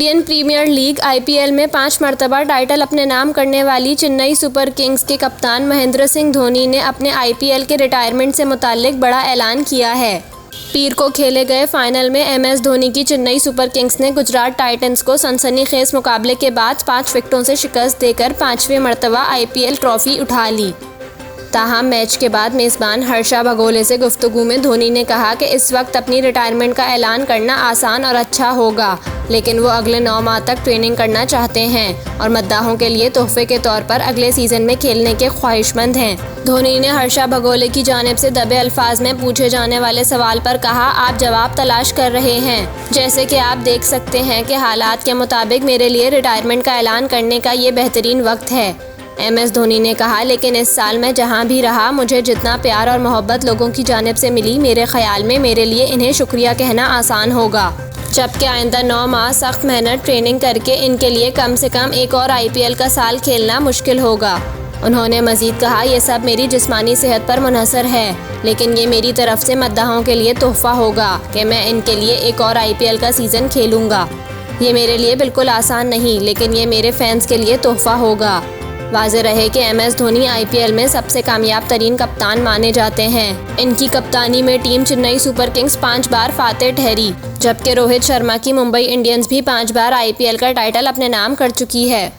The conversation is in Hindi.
इंडियन प्रीमियर लीग IPL में 5 मरतबा टाइटल अपने नाम करने वाली चेन्नई सुपर किंग्स के कप्तान महेंद्र सिंह धोनी ने अपने IPL के रिटायरमेंट से मुताल्लिक बड़ा ऐलान किया है। पीर को खेले गए फाइनल में MS धोनी की चेन्नई सुपर किंग्स ने गुजरात टाइटंस को सनसनीखेज मुकाबले के बाद 5 विकेटों से शिकस्त देकर 5वें मरतबा IPL ट्रॉफी उठा ली। ताहम मैच के बाद मेज़बान हर्षा भगोले से गुफ्तगू में धोनी ने कहा कि इस वक्त अपनी रिटायरमेंट का ऐलान करना आसान और अच्छा होगा, लेकिन वो अगले 9 माह तक ट्रेनिंग करना चाहते हैं और मद्दाहों के लिए तोहफे के तौर पर अगले सीज़न में खेलने के ख्वाहिशमंद हैं। धोनी ने हर्षा भगोले की जानिब से दबे अल्फाज में पूछे जाने वाले सवाल पर कहा, आप जवाब तलाश कर रहे हैं। जैसे कि आप देख सकते हैं कि हालात के मुताबिक मेरे लिए रिटायरमेंट का ऐलान करने का ये बेहतरीन वक्त है। MS धोनी ने कहा, लेकिन इस साल मैं जहां भी रहा मुझे जितना प्यार और मोहब्बत लोगों की जानिब से मिली, मेरे ख्याल में मेरे लिए इन्हें शुक्रिया कहना आसान होगा, जबकि आइंदा 9 माह सख्त मेहनत ट्रेनिंग करके इनके लिए कम से कम एक और IPL का साल खेलना मुश्किल होगा। उन्होंने मज़ीद कहा, यह सब मेरी जिस्मानी सेहत पर मुनहसर है, लेकिन ये मेरी तरफ से मद्दाहों के लिए तोहफ़ा होगा कि मैं इनके लिए एक और IPL का सीज़न खेलूँगा। ये मेरे लिए बिल्कुल आसान नहीं, लेकिन ये मेरे फैंस के लिए तोहफ़ा होगा। वाज़ेह रहे कि MS धोनी IPL में सबसे कामयाब तरीन कप्तान माने जाते हैं। इनकी कप्तानी में टीम चेन्नई सुपर किंग्स 5 बार फातेह ठहरी, जबकि रोहित शर्मा की मुंबई इंडियंस भी 5 बार IPL का टाइटल अपने नाम कर चुकी है।